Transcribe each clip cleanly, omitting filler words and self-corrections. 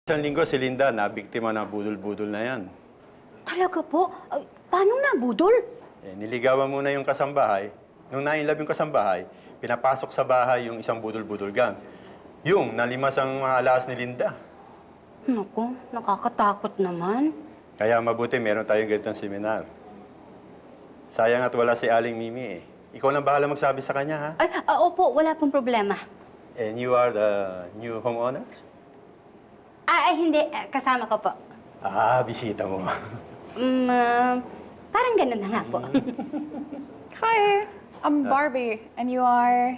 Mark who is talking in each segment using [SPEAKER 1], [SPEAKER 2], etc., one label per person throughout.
[SPEAKER 1] Isang linggo si Linda na biktima ng budol-budol na yan.
[SPEAKER 2] Talaga po? Ay, paano nabudol?
[SPEAKER 1] Niligawan muna yung kasambahay. Nung na-inlove yung kasambahay, pinapasok sa bahay yung isang budol-budol gang. Yung nalimas ang mga alas ni Linda.
[SPEAKER 2] Naku, nakakatakot naman.
[SPEAKER 1] Kaya mabuti meron tayong ganitong seminar. Sayang at wala si Aling Mimi eh. Ikaw lang bahala magsabi sa kanya, ha?
[SPEAKER 2] Ay, opo, wala pong problema.
[SPEAKER 1] And you are the new homeowner?
[SPEAKER 2] Ay, hindi. Kasama ko po.
[SPEAKER 1] Bisita mo.
[SPEAKER 2] Parang ganun na nga po.
[SPEAKER 3] Hi, I'm Barbie, and you are...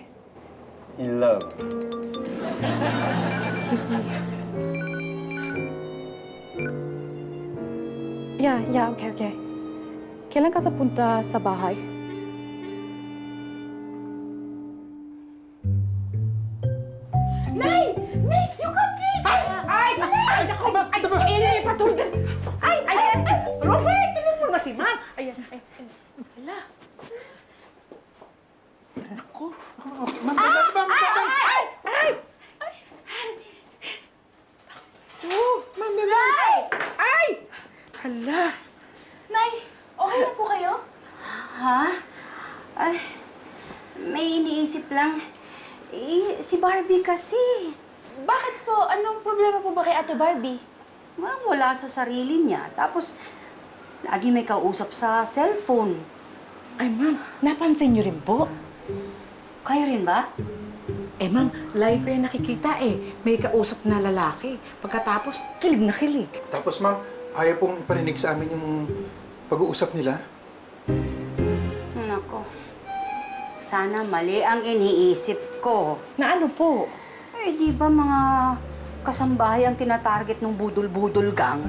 [SPEAKER 1] In love.
[SPEAKER 3] Yeah, okay. Kailan ka punta sa bahay?
[SPEAKER 4] Nay! Nay! Yung cupcake! Ay! Naku! Ay! Patulgan! Ay! Robert! Tulong mo na si Ma'am! Ayan! Ala! Naku! Ma'am! Oh! Ma'am! Nay! Ay! Hala!
[SPEAKER 2] Nay, okay na po kayo? Ha? Ay, may iniisip lang. Si Barbie kasi.
[SPEAKER 4] Bakit po? Anong problema po ba kay Ate Barbie?
[SPEAKER 2] Wala sa sarili niya. Tapos, lagi may kausap sa cellphone.
[SPEAKER 4] Ay, Ma'am, napansin niyo rin po.
[SPEAKER 2] Kayo rin ba?
[SPEAKER 4] Eh, Ma'am, lagi ko yung nakikita May kausap na lalaki. Pagkatapos, kilig na kilig.
[SPEAKER 5] Tapos ma'am, ayaw pong parinig sa amin yung pag-uusap nila.
[SPEAKER 2] Nako. Sana mali ang iniisip ko.
[SPEAKER 4] Na ano po?
[SPEAKER 2] Di ba mga kasambahay ang tinatarget ng budol-budol gang?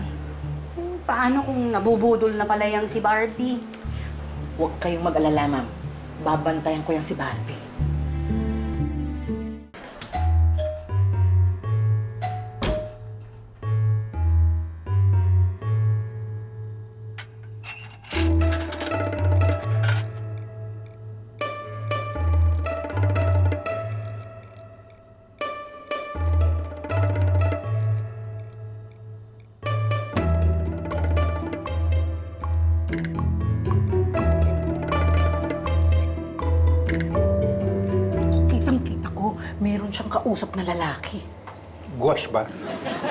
[SPEAKER 2] Paano kung nabubudol na pala yang si Barbie?
[SPEAKER 4] Huwag kayong mag-alala, Ma'am. Babantayan ko yung si Barbie. Kitang-kita ko, meron siyang kausap na lalaki.
[SPEAKER 5] Gwash ba?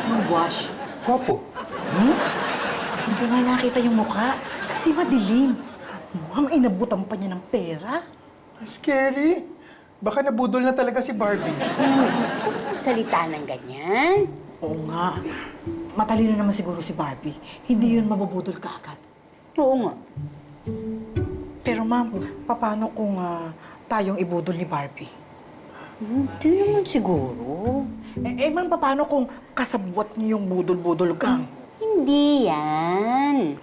[SPEAKER 4] Anong wash?
[SPEAKER 5] Gwapo.
[SPEAKER 4] Hindi ko nga nakita yung mukha kasi madilim. Mukhang inabutan pa niya ng pera.
[SPEAKER 5] Scary. Baka nabudol na talaga si Barbie.
[SPEAKER 2] Salita ng ganyan?
[SPEAKER 4] Oo nga. Matalino naman siguro si Barbie. Hindi yun mabubudol kaagad.
[SPEAKER 2] Oo nga.
[SPEAKER 4] Pero ma'am, paano kung tayong ibudol ni Barbie?
[SPEAKER 2] Hindi naman siguro.
[SPEAKER 4] Ma'am, paano kung kasabwat niyo yung budol-budol gang?
[SPEAKER 2] Hindi yan.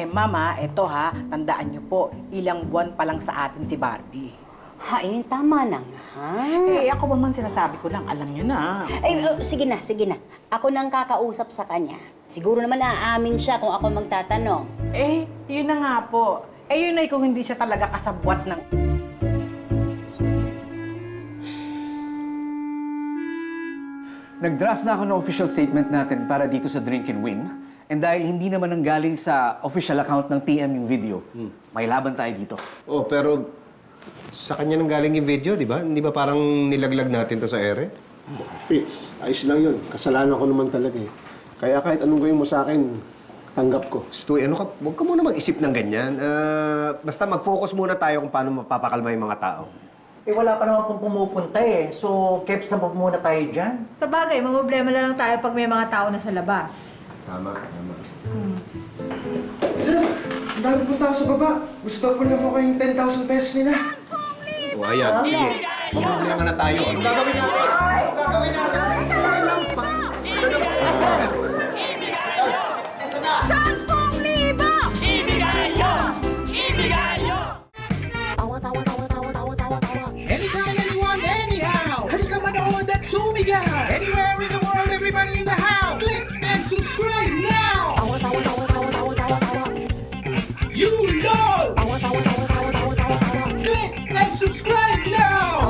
[SPEAKER 4] Mama, eto tandaan niyo po, ilang buwan pa lang sa atin si Barbie.
[SPEAKER 2] Tama na nga.
[SPEAKER 4] Ako ba man sinasabi ko lang, alam niyo na.
[SPEAKER 2] Sige na. Ako nang kakausap sa kanya. Siguro naman aamin siya kung ako magtatanong.
[SPEAKER 4] Yun na nga po. Yun ay kung hindi siya talaga kasabwat ng...
[SPEAKER 6] Nag-draft na ako ng official statement natin para dito sa Drink and Win. And dahil hindi naman nanggaling sa official account ng TM yung video, may laban tayo dito.
[SPEAKER 7] Oh, pero sa kanya nang galing yung video, di ba? Hindi ba parang nilaglag natin to sa ere?
[SPEAKER 8] Fitz, ayos lang yun. Kasalanan ko naman talaga eh. Kaya kahit anong gawin mo sa akin, tanggap ko.
[SPEAKER 7] Stoy, ano ka? Huwag ka muna mag-isip ng ganyan. Basta mag-focus muna tayo kung paano mapapakalma yung mga tao.
[SPEAKER 9] Wala pa naman pong pumupunta So, keps na po muna tayo dyan.
[SPEAKER 10] Sa bagay, mamroblema na lang tayo pag may mga tao na sa labas.
[SPEAKER 7] Tama.
[SPEAKER 5] Sir, ang dami punta ako sa baba. Gusto daw po niyo po kayong 10,000 pesos nila.
[SPEAKER 7] O, ayan. Sige. Mag-problema na tayo. Ano gagawin natin?
[SPEAKER 11] Anytime, anyone, anyhow. Halika manood at sumigaw. Anywhere in the world, everybody in the house. Click and subscribe now. You know. Click and subscribe now.